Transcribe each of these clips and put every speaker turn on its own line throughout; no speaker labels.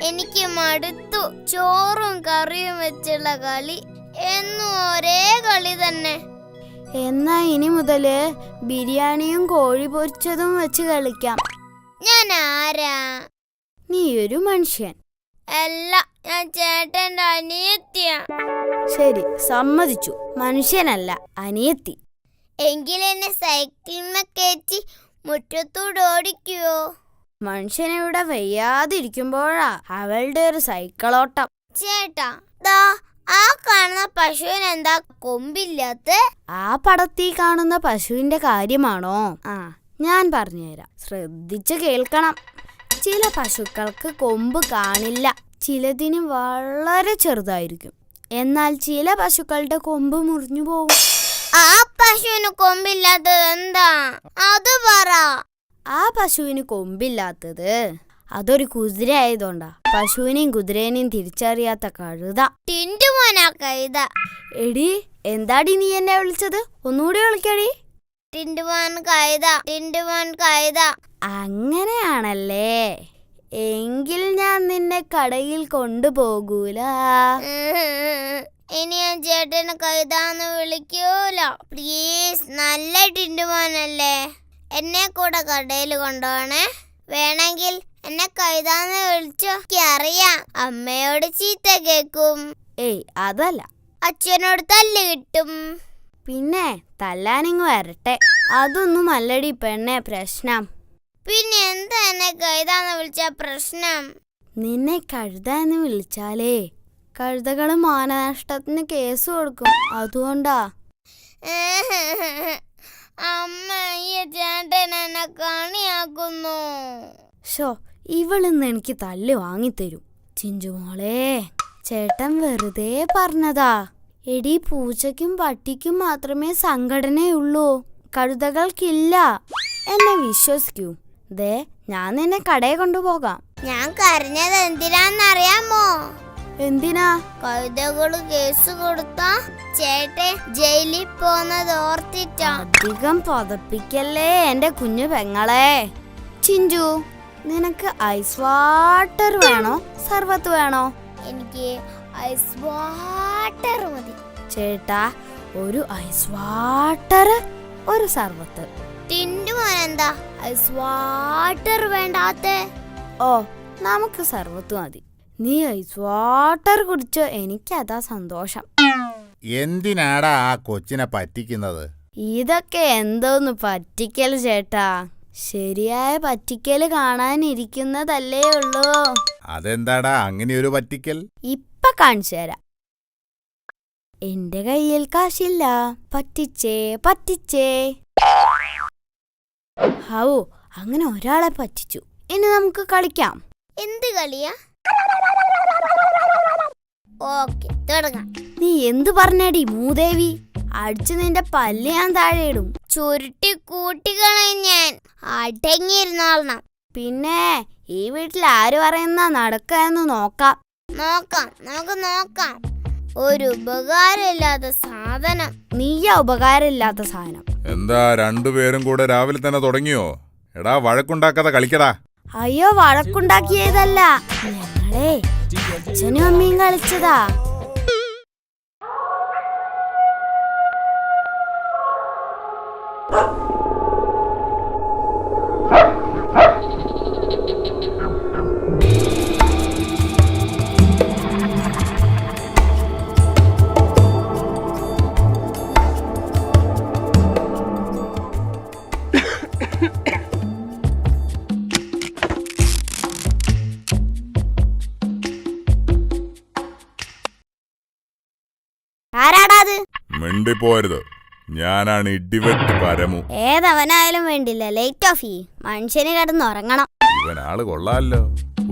എനിക്ക് മടുത്തു. ചോറും കറിയും വെച്ചുള്ള കളി എന്നും ഒരേ കളി തന്നെ.
എന്നാ ഇനി മുതല് ബിരിയാണിയും കോഴി പൊരിച്ചതും വെച്ച് കളിക്കാം.
ഞാൻ ആരാ?
നീ ഒരു മനുഷ്യൻ.
അല്ല, ഞാൻ ചേട്ടന്റെ അനിയത്തിയാ.
ശരി, സമ്മതിച്ചു. മനുഷ്യനല്ല, അനിയത്തി.
എങ്കിലെന്നെ സൈക്കിളിന്മേ കയറ്റി മുറ്റത്തൂടെ ഓടിക്കുവോ?
മനുഷ്യനിവിടെ വയ്യാതിരിക്കുമ്പോഴാ അവളുടെ ഒരു സൈക്കിളോട്ടം.
ചേട്ടാ, ദാ ആ കാണുന്ന പശുവിന് എന്താ കൊമ്പില്ലാത്ത?
ആ പടത്തിൽ കാണുന്ന പശുവിന്റെ കാര്യമാണോ? ഞാൻ പറഞ്ഞുതരാം, ശ്രദ്ധിച്ച് കേൾക്കണം. ചില പശുക്കൾക്ക് കൊമ്പ് കാണില്ല. ചിലതിന് വളരെ ചെറുതായിരിക്കും. എന്നാൽ ചില പശുക്കളുടെ കൊമ്പ് മുറിഞ്ഞു പോകും.
ആ പശുവിന് കൊമ്പില്ലാത്തത് എന്താ? അത് പറ.
ആ പശുവിന് കൊമ്പില്ലാത്തത് അതൊരു കുതിര ആയതുകൊണ്ടാ. പശുവിനെയും കുതിരേനെയും തിരിച്ചറിയാത്ത കഴുത.
ടിന്റുമോനാ കഴുത.
എടി, എന്താടി നീ എന്നെ വിളിച്ചത്? ഒന്നുകൂടി വിളിക്കടി.
ടിന്റുമോൻ കഴുത, ടിന്റുമോൻ കഴുത.
അങ്ങനെയാണല്ലേ? എങ്കിൽ ഞാൻ നിന്നെ കടയിൽ കൊണ്ടുപോകൂല.
ഇനി ഞാൻ ചേട്ടന് കഴുതാന്ന് വിളിക്കൂല. പ്ലീസ്, നല്ല ടിന്റുമോനല്ലേ. എന്നെ കൂടെ കടയിൽ കൊണ്ടുപോണേ. വേണമെങ്കിൽ എന്നെ കഴുതാന്ന് വിളിച്ചോ. അറിയാം, അമ്മയോട് ചീത്ത കേക്കും.
ഏയ്, അതല്ല.
അച്ഛനോട് തല്ല് കിട്ടും.
പിന്നെ തല്ലാനിങ് വരട്ടെ. അതൊന്നും അല്ലടി പെണ്ണെ പ്രശ്നം.
പിന്നെ എന്താ എന്നെ കഴുതാന്ന് വിളിച്ച പ്രശ്നം?
നിന്നെ കഴുതാന്ന് വിളിച്ചാലേ കഴുതകള് മാനനഷ്ടത്തിന് കേസ് കൊടുക്കും. അതുകൊണ്ടാ.
അമ്മ, ഈ ചേട്ടൻ എന്നെ കണിയാക്കുന്നു.
ഇവളിന്ന് എനിക്ക് തല്ല് വാങ്ങിത്തരും. ചിഞ്ചുമോളെ, ചേട്ടൻ വെറുതെ പറഞ്ഞതാ. എടി, പൂച്ചയ്ക്കും പട്ടിക്കും മാത്രമേ സംഘടനയുള്ളൂ, കഴുതകൾക്കില്ല. എന്നെ വിശ്വസിക്കൂ. ദേ, ഞാൻ നിന്നെ കടയിൽ കൊണ്ടുപോകാം.
ഞാൻ കരഞ്ഞത് എന്തിനാന്നറിയാമോ?
എന്തിനാ?
കഴുതകള് കേസ് കൊടുത്താ ചേട്ടൻ ജയിലിൽ പോന്നത് ഓർത്തിട്ടാ.
അധികം പതപ്പിക്കല്ലേ എന്റെ കുഞ്ഞു പെങ്ങളെ. ചിഞ്ചു, നിനക്ക് ഐസ് വാട്ടർ വേണോ സർബത്ത് വേണോ?
എനിക്ക് ഐസ് വാട്ടർ മതി.
ചേട്ടാ, ഒരു ഐസ് വാട്ടർ, ഒരു സർബത്ത്.
ടിന്റുമോൻ എന്താ ഐസ് വാട്ടർ വേണ്ടാത്തെ?
ഓ, നമുക്ക് സർബത്ത് മതി. നീ ഐസ് വാട്ടർ കുടിച്ചോ, എനിക്കതാ സന്തോഷം.
എന്തിനാടാ ആ കൊച്ചിനെ പറ്റിക്കുന്നത്?
ഇതൊക്കെ എന്തോന്ന് പറ്റിക്കൽ ചേട്ടാ. ശരിയായ പറ്റിക്കല് കാണാനിരിക്കുന്നതല്ലേ ഉള്ളൂ.
അതെന്താടാ അങ്ങനെയൊരു പറ്റിക്കൽ?
ഇപ്പൊ കാണിച്ചു തരാം. എന്റെ കയ്യിൽ കാശില്ല, പറ്റിച്ചേ പറ്റിച്ചേ. ഹൗ, അങ്ങനെ ഒരാളെ പറ്റിച്ചു. ഇനി നമുക്ക് കളിക്കാം.
എന്ത് കളിയാ? ഓക്കെ, തുടങ്ങാം.
നീ എന്തു പറഞ്ഞടി മൂദേവി? അടിച്ചു നിന്റെ പല്ല് ഞാൻ താഴെ ഇടും.
ചുരുട്ടി കൂട്ടിക്കളയും ഞാൻ. അടങ്ങിയിരുന്നോളണം.
പിന്നെ ഈ വീട്ടിൽ ആര് പറയുന്ന നടക്കാന്ന് നോക്കാം.
നമുക്ക് നോക്കാം. ഒരു ഉപകാരമില്ലാത്ത സാധനം.
നീയാ ഉപകാരമില്ലാത്ത സാധനം.
എന്താ രണ്ടുപേരും കൂടെ രാവിലെ തന്നെ തുടങ്ങിയോ? എടാ, വഴക്കുണ്ടാക്കാതെ കളിക്കടാ.
അയ്യോ, വഴക്കുണ്ടാക്കിയതല്ല, ഞങ്ങളെ അച്ഛനും അമ്മയും കളിച്ചതാ.
ആരാടാത്?
മിണ്ടിപ്പോരുത്, ഞാനാണ് ഇടിവെട്ട് പരമു.
ഏതവനായാലും വേണ്ടില്ല, ലൈറ്റ് ഓഫ് ചെയ്യ്. മനുഷ്യന് കിടന്നുറങ്ങണം.
ഇവനാള് കൊള്ളാലോ.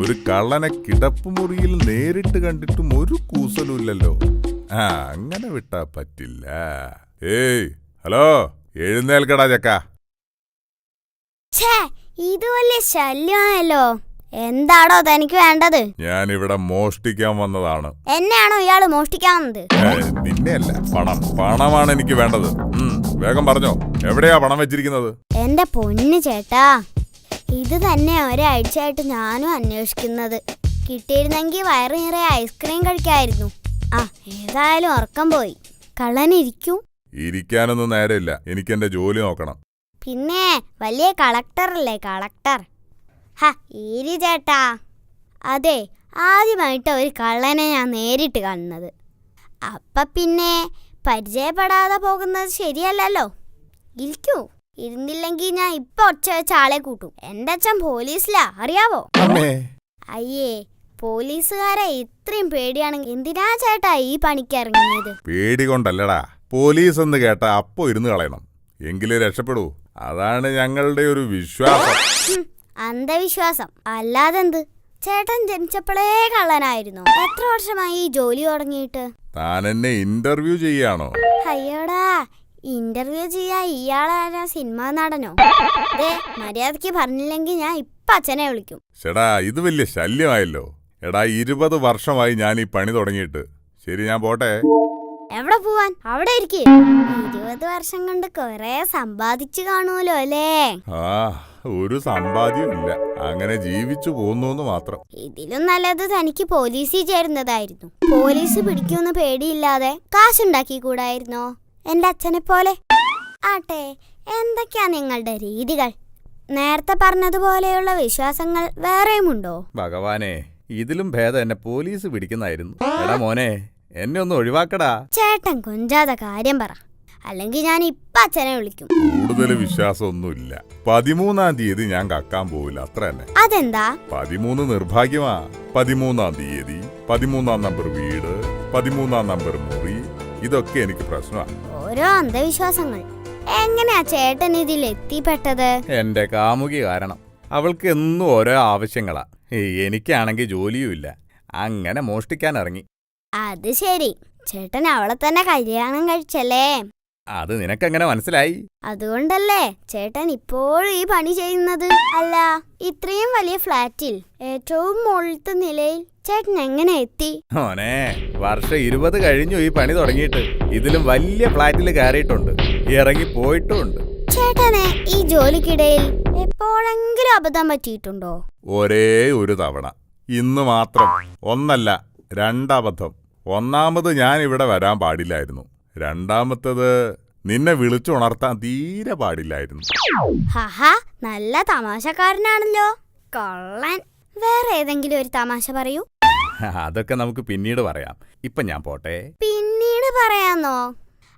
ഒരു കള്ളനെ കിടപ്പുമുറിയിൽ നേരിട്ട് കണ്ടിട്ടും ഒരു കൂസലുമില്ലല്ലോ. അങ്ങനെ വിട്ടാ പറ്റില്ല. ഏയ്, ഹലോ, എഴുന്നേൽക്കടാ ചക്ക.
ഇത് വലിയ ശല്യമായല്ലോ. എന്താടോ തനിക്ക് വേണ്ടത്?
ഞാൻ ഇവിടെ മോഷ്ടിക്കാൻ വന്നതാണ്.
എന്നെയാണോ ഇയാള് മോഷ്ടിക്കാൻ വന്നത്?
നിന്നെയല്ല, പണമാണ് എനിക്ക് വേണ്ടത്. വേഗം പറഞ്ഞോ, എവിടെയാ പണം വെച്ചിരിക്കുന്നത്?
എന്റെ പൊന്നു ചേട്ടാ, ഇത് തന്നെ ഒരാഴ്ചയായിട്ട് ഞാനും അന്വേഷിക്കുന്നത്.
കിട്ടിയിരുന്നെങ്കിൽ വയറ് നിറയെ ഐസ്ക്രീം കഴിക്കായിരുന്നു. ആ ഏതായാലും ഉറക്കം പോയി. കള്ളനിരിക്കൂ.
ഇരിക്കാനൊന്നും നേരമില്ല, എനിക്ക് എന്റെ ജോലി നോക്കണം.
പിന്നെ വലിയ കളക്ടറല്ലേ കളക്ടർ. ഹ ഈരി ചേട്ടാ. അതെ, ആദ്യമായിട്ട് ഒരു കള്ളനെ ഞാൻ നേരിട്ട് കാണുന്നത്. അപ്പം പിന്നെ പരിചയപ്പെടാതെ പോകുന്നത് ശരിയല്ലല്ലോ. ഇരിക്കൂ. ഇരുന്നില്ലെങ്കിൽ ഞാൻ ഇപ്പൊ ഒച്ച വെച്ച ആളെ കൂട്ടും. എൻ്റെ അച്ഛൻ പോലീസിലാ, അറിയാവോ? അയ്യേ, പോലീസുകാരെ ഇത്രയും പേടിയാണെങ്കിൽ എന്തിനാ ചേട്ടാ ഈ പണിക്ക് ഇറങ്ങിയത്?
പേടി കൊണ്ടല്ലടാ, പോലീസ് എന്ന് കേട്ടാ അപ്പോ ഇരുന്ന് കളയണം, എങ്കിലേ രക്ഷപ്പെടൂ. അതാണ് ഞങ്ങളുടെ ഒരു വിശ്വാസം.
അന്ധവിശ്വാസം അല്ലാതെന്ത്? ചേട്ടൻ ജനിച്ചപ്പോഴേ കള്ളനായിരുന്നു. എത്ര വർഷമായി ഈ ജോലി തുടങ്ങിയിട്ട്?
താൻ എന്നെ ഇന്റർവ്യൂ ചെയ്യാണോ?
അയ്യോടാ, ഇന്റർവ്യൂ ചെയ്യാ ഇയാളാരാ? സിനിമാ നടനോ? മര്യാദക്ക് പറഞ്ഞില്ലെങ്കിൽ ഞാൻ ഇപ്പൊ അച്ഛനെ വിളിക്കും.
ചേടാ, ഇത് വലിയ ശല്യമായല്ലോ. എടാ, 20 വർഷമായി ഞാൻ ഈ പണി തുടങ്ങിയിട്ട്. ശരി, ഞാൻ പോട്ടെ.
എവിടെ പോവാൻ? അവിടെ ഇരിക്കേ. 20 വർഷം കൊണ്ട് കൊറേ സമ്പാദിച്ചു കാണുമല്ലോ അല്ലേ?
ആ, ഒരു സമ്പാദ്യം ഇല്ല, അങ്ങനെ ജീവിച്ചു പോന്നു മാത്രം.
ഇതിലും നല്ലത് തനിക്ക് പോലീസിൽ ചേരുന്നതായിരുന്നു. പോലീസ് പിടിക്കുമെന്ന് പേടിയില്ലാതെ കാശുണ്ടാക്കി കൂടായിരുന്നോ എന്റെ അച്ഛനെ പോലെ? ആട്ടെ, എന്തൊക്കെയാ നിങ്ങളുടെ രീതികൾ? നേരത്തെ പറഞ്ഞതുപോലെയുള്ള വിശ്വാസങ്ങൾ വേറെയുമുണ്ടോ?
ഭഗവാനെ, ഇതിലും ഭേദം എന്നെ പോലീസ് പിടിക്കുന്നായിരുന്നു. എടാ മോനെ, എന്നെ ഒന്ന് ഒഴിവാക്കടാ.
ചേട്ടൻ കൊഞ്ചാതെ കാര്യം പറ, അല്ലെങ്കിൽ ഞാൻ ഇപ്പൊ അച്ഛനെ വിളിക്കും.
കൂടുതൽ വിശ്വാസമൊന്നുമില്ല. 13-ാം തീയതി ഞാൻ കക്കാൻ പോവില്ല, അത്ര തന്നെ.
അതെന്താ?
13 നിർഭാഗ്യമാ. 13-ാം തീയതി, 13-ാം നമ്പർ വീട്, 13-ാം നമ്പർ മുറി, ഇതൊക്കെ എനിക്ക് പ്രശ്നമാണ്.
ഓരോ അന്ധവിശ്വാസങ്ങൾ. എങ്ങനെയാ ചേട്ടൻ ഇതിൽ എത്തിപ്പെട്ടത്?
എന്റെ കാമുകി കാരണം. അവൾക്ക് എന്നും ഓരോ ആവശ്യങ്ങളാ. എനിക്കാണെങ്കിൽ ജോലിയും ഇല്ല. അങ്ങനെ മോഷ്ടിക്കാൻ ഇറങ്ങി.
അത് ശരി, ചേട്ടൻ അവളെ തന്നെ കല്യാണം കഴിച്ചല്ലേ?
അത് നിനക്കെങ്ങനെ മനസ്സിലായി?
അതുകൊണ്ടല്ലേ ചേട്ടൻ ഇപ്പോഴും ഈ പണി ചെയ്യുന്നത്? അല്ല, ഇത്രയും വലിയ ഫ്ലാറ്റിൽ ഏറ്റവും മുകളിലത്തെ നിലയിൽ ചേട്ടൻ എങ്ങനെ എത്തി?
മോനെ, വർഷം 20 കഴിഞ്ഞു ഈ പണി തുടങ്ങിയിട്ട്. ഇതിലും വലിയ ഫ്ലാറ്റിൽ കയറിയിട്ടുണ്ട്, ഇറങ്ങി പോയിട്ടുമുണ്ട്.
ചേട്ടനെ ഈ ജോലിക്കിടയിൽ എപ്പോഴെങ്കിലും അബദ്ധം പറ്റിയിട്ടുണ്ടോ?
ഒരേ ഒരു തവണ, ഇന്ന് മാത്രം. ഒന്നല്ല, 2 അബദ്ധം. ഒന്നാമത് ഞാൻ ഇവിടെ വരാൻ പാടില്ലായിരുന്നു. രണ്ടാമത്തത് നിന്നെ വിളിച്ചുണർത്താൻ തീരെ പാടില്ലായിരുന്നു.
ഹഹാ, നല്ല തമാശക്കാരനാണല്ലോ കള്ളൻ. വേറെ ഏതെങ്കിലും ഒരു തമാശ പറയൂ.
അതൊക്കെ നമുക്ക് പിന്നീട് പറയാം. ഇപ്പൊ ഞാൻ പോട്ടെ.
പിന്നീട് പറയാന്നോ?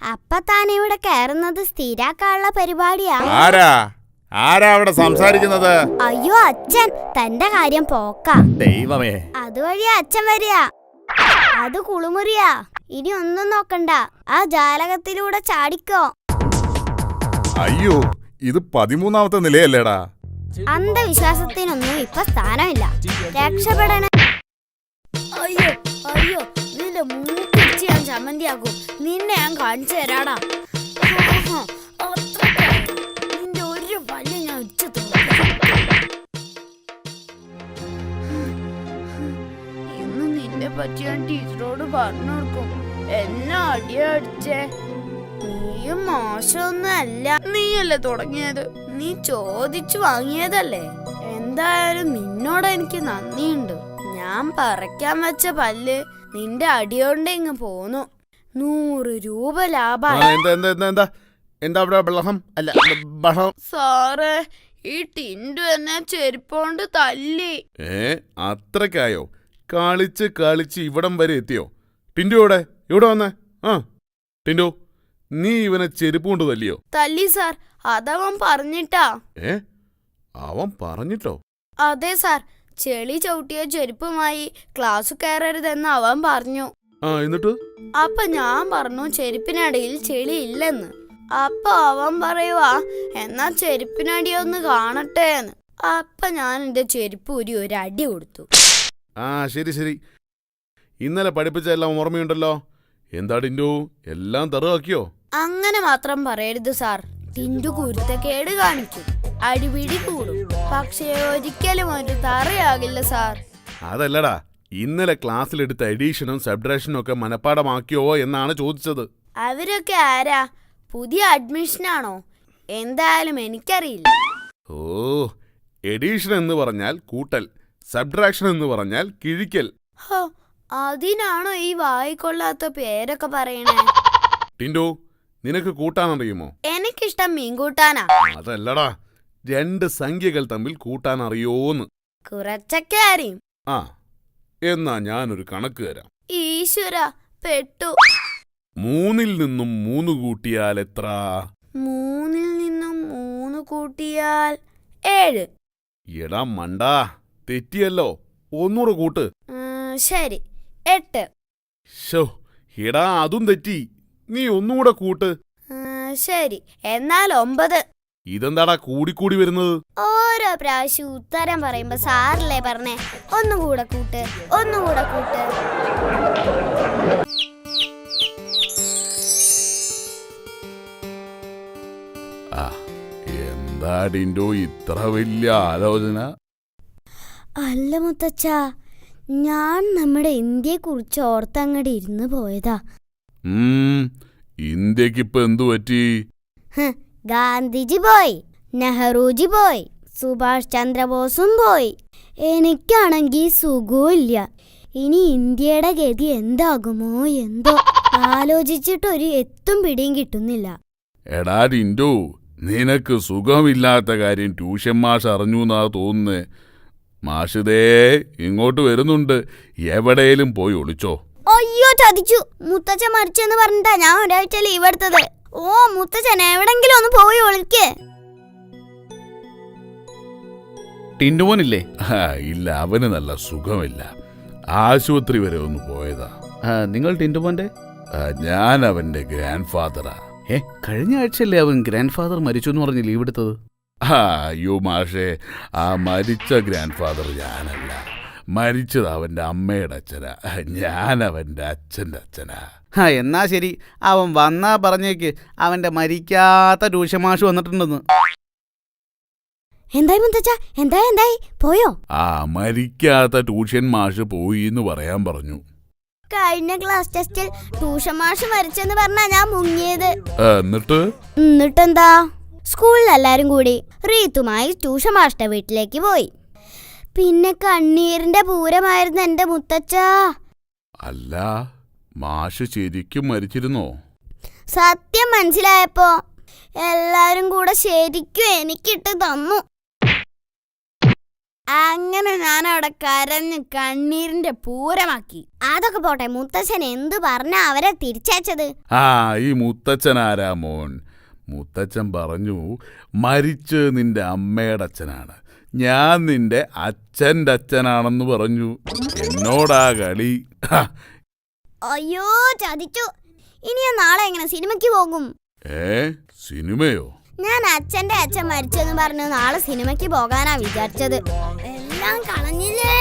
അപ്പൊ താൻ ഇവിടെ കയറുന്നത് സ്ഥിരാക്കാനുള്ള പരിപാടിയാ?
ആരാ അവിടെ സംസാരിക്കുന്നത്?
അയ്യോ അച്ഛൻ, തന്റെ കാര്യം പോക്കാ.
ദൈവമേ,
അതുവഴിയാ അച്ഛൻ വരിക. അത് കുളിമുറിയാ. ഇനി ഒന്നും നോക്കണ്ട, ആ ജാലകത്തിലൂടെ ചാടിക്കോ.
അയ്യോ, ഇത് 13-ാമത്തെ നിലയല്ലേടാ?
അന്ധവിശ്വാസത്തിനൊന്നും ഇപ്പൊ സ്ഥാനമില്ല. രക്ഷപ്പെടണേ. അയ്യോ അയ്യോ, നിന്റെ മൂക്കിടിച്ച് ഞാൻ ചമ്മന്തിയാക്കും. നിന്നെ ഞാൻ കാണിച്ചു തരാടാ. നിന്റെ ഒരു വള്ളി ഞാൻ ഉച്ചു ഇന്ന് നിന്നെ പറ്റി ഞാൻ ടീച്ചറോട് പറഞ്ഞു കൊടുക്കും. എന്നെ അടിയടിച്ചേ. നീയും മോശമൊന്നും അല്ല. നീയല്ലേ തുടങ്ങിയത്. നീ ചോദിച്ചു വാങ്ങിയതല്ലേ. എന്തായാലും നിന്നോട് എനിക്ക് നന്ദിയുണ്ട്. ഞാൻ പറിക്കാൻ വെച്ച പല്ല് നിന്റെ അടിയോണ്ട് ഇങ്ങ് പോന്നു. 100 രൂപ ലാഭമായി. സാറേ, ഈ ടിൻഡു എന്നെ ചെരുപ്പോണ്ട് തല്ലി.
അത്രക്കായോ? കളിച്ച് ഇവിടം വരെ എത്തിയോ? ടിൻഡു ഇവിടെ വന്നേ. ടിൻഡു, നീ ഇവനെ ചെരുപ്പ് കൊണ്ട് തല്ലിയോ?
തല്ലി സാർ, അതവൻ പറഞ്ഞിട്ടാ.
അവൻ പറഞ്ഞിട്ടോ?
അതെ സാർ, ചെളി ചവിട്ടിയ ചെരുപ്പുമായി ക്ലാസ് കയറരുതെന്ന് അവൻ പറഞ്ഞു.
എന്നിട്ട്?
അപ്പൊ ഞാൻ പറഞ്ഞു ചെരുപ്പിനടിയിൽ ചെളി ഇല്ലെന്ന്. അപ്പൊ അവൻ പറയുവാ, എന്നാ ചെരുപ്പിനടിയൊന്ന് കാണട്ടെ എന്ന്. അപ്പൊ ഞാൻ എന്റെ ചെരുപ്പ് ഊരി ഒരു അടി കൊടുത്തു.
ശരി. ഇന്നലെ പഠിപ്പിച്ച എല്ലാം ഓർമ്മയുണ്ടല്ലോ. എന്താ ടിൻഡു, എല്ലാം തറുവാക്കിയോ?
അങ്ങനെ മാത്രം പറയരുത് സാർ. ടിൻഡു കുരുത്തക്കേട് കാണിക്കും, അടിപിടി കൂടും. പക്ഷേ ഒരിക്കലും ഒരു തറയാകില്ല സാർ.
അതല്ലടാ, ഇന്നലെ ക്ലാസ്സിലെടുത്ത എഡീഷനും സബ്ട്രാക്ഷനും ഒക്കെ മനപ്പാടമാക്കിയോ എന്നാണ് ചോദിച്ചത്.
അവരൊക്കെ ആരാ? പുതിയ അഡ്മിഷനാണോ? എന്തായാലും എനിക്കറിയില്ല.
എഡീഷൻ എന്ന് പറഞ്ഞാൽ കൂട്ടൽ, സബ്ട്രാക്ഷൻ എന്ന് പറഞ്ഞാൽ കിഴിക്കൽ.
ഹോ, അതിനാണോ ഈ വായിക്കൊള്ളാത്ത പേരൊക്കെ പറയണേ?
ടിൻഡു, നിനക്ക് കൂട്ടാനറിയുമോ?
എനിക്കിഷ്ടം മീൻ കൂട്ടാനാ.
അതല്ലടാ, 2 സംഖ്യകൾ തമ്മിൽ കൂട്ടാൻ അറിയോന്ന്.
കുറച്ചൊക്കെ അറിയും.
ആ, എന്നാ ഞാനൊരു കണക്ക് തരാം.
ഈശ്വര, പെട്ടു.
3 നിന്നും 3 കൂട്ടിയാൽ എത്ര?
3 നിന്നും 3 കൂട്ടിയാൽ 7.
എടാ മണ്ടാ, തെറ്റിയല്ലോ. 100 കൂട്ട്.
ശരി, 8.
ഷോ, എടാ അതും തെറ്റി. നീ ഒന്നുകൂടെ കൂട്ട്.
ശരി, എന്നാൽ 9.
ഇതെന്താടാ കൂടിക്കൂടി വരുന്നത്?
ഓരോ പ്രാവശ്യം ഉത്തരം പറയുമ്പോ സാറല്ലേ പറഞ്ഞേ ഒന്നുകൂടെ കൂട്ട്, ഒന്നുകൂടെ കൂട്ട്.
എന്താ ടിൻഡോ ഇത്ര വലിയ ആലോചന?
അല്ല മുത്തച്ഛ, ഞാൻ നമ്മുടെ ഇന്ത്യയെ കുറിച്ച് ഓർത്തങ്ങടെ ഇരുന്ന് പോയതാ.
ഇന്ത്യക്കിപ്പോ എന്തു പറ്റി?
ഗാന്ധിജി പോയി, നെഹ്റുജി പോയി, സുഭാഷ് ചന്ദ്രബോസും പോയി. എനിക്കാണെങ്കിൽ സുഖമില്ല. ഇനി ഇന്ത്യയുടെ ഗതി എന്താകുമോ എന്തോ. ആലോചിച്ചിട്ടൊരു എത്തും പിടിയും കിട്ടുന്നില്ല.
എടാ ടിൻഡോ, നിനക്ക് സുഖമില്ലാത്ത കാര്യം ട്യൂഷൻ മാഷ് അറിഞ്ഞു എന്നാ തോന്നുന്നേ. മാഷിതേ ഇങ്ങോട്ട് വരുന്നുണ്ട്. എവിടെയും പോയി ഒളിച്ചോ.
അയ്യോ, ചതിച്ചു. മുത്തച്ഛ മരിച്ചെന്ന് പറഞ്ഞിട്ടാ ഞാൻ ഒരാഴ്ച ലീവ് എടുത്തത്. ഓ മുത്തച്ഛൻ എവിടെങ്കിലും ഒന്ന് പോയി ഒളിക്കേ.
ടിൻഡുമോനില്ലേ?
ഇല്ല, അവന് നല്ല സുഖമില്ല. ആശുപത്രി വരെ ഒന്ന് പോയതാ.
നിങ്ങൾ ടിൻഡുമോന്റെ?
ഞാൻ അവന്റെ ഗ്രാൻഡ് ഫാദറാ.
കഴിഞ്ഞ ആഴ്ചയല്ലേ അവൻ ഗ്രാൻഡ് ഫാദർ മരിച്ചു എന്ന് പറഞ്ഞ് ലീവ് എടുത്തത്?
അയ്യോ മാഷേ, ആ മരിച്ച ഗ്രാൻഡ് ഫാദർ ഞാനല്ല. മരിച്ചത് അവന്റെ അമ്മയുടെ അച്ഛനാ. ഞാൻ അവന്റെ അച്ഛൻ്റെ അച്ഛനാ.
എന്നാ ശരി, അവൻ വന്നാ പറഞ്ഞേക്ക് അവന്റെ മരിക്കാത്ത ട്യൂഷൻ മാഷ് വന്നിട്ടുണ്ടെന്ന്.
എന്തായി മുത്തച്ഛ, എന്തായി പോയോ?
മരിക്കാത്ത ട്യൂഷൻ മാഷ് പോയി എന്ന് പറയാൻ പറഞ്ഞു.
കഴിഞ്ഞ ക്ലാസ് ടെസ്റ്റിൽ ട്യൂഷൻ മാഷ് മരിച്ചെന്ന് പറഞ്ഞാ ഞാൻ മുങ്ങിയത്.
എന്നിട്ടെന്താ?
സ്കൂളിൽ എല്ലാരും കൂടി റീത്തുമായി ട്യൂഷൻ മാഷിന്റെ വീട്ടിലേക്ക് പോയി. പിന്നെ കണ്ണീരിന്റെ പൂരമായിരുന്നു എന്റെ മുത്തച്ഛ.
അല്ല, മാഷ് ശരിക്കും മരിച്ചിരുന്നോ?
സത്യം മനസ്സിലായപ്പോ എല്ലാരും കൂടെ ശരിക്കും എനിക്കിട്ട് തന്നു. അങ്ങനെ ഞാൻ അവിടെ കരഞ്ഞ് കണ്ണീരിന്റെ പൂരമാക്കി. അതൊക്കെ പോട്ടെ, മുത്തച്ഛൻ എന്തു പറഞ്ഞാ അവരെ തിരിച്ചയച്ചത്?
ഈ മുത്തച്ഛൻ ആരാ മോൻ? മുത്തച്ഛൻ പറഞ്ഞു മരിച്ച് നിന്റെ അമ്മയുടെ അച്ഛനാണ്, ഞാൻ നിന്റെ അച്ഛൻ്റെ അച്ഛനാണെന്ന് പറഞ്ഞു. എന്നോടാ കളി.
അയ്യോ, ചതിച്ചു. ഇനി ഞാൻ നാളെ എങ്ങനെ സിനിമയ്ക്ക് പോകും?
സിനിമയോ?
ഞാൻ അച്ഛന്റെ അച്ഛൻ മരിച്ചെന്ന് പറഞ്ഞു നാളെ സിനിമയ്ക്ക് പോകാനാ വിചാരിച്ചത്. എല്ലാം കളഞ്ഞില്ലേ.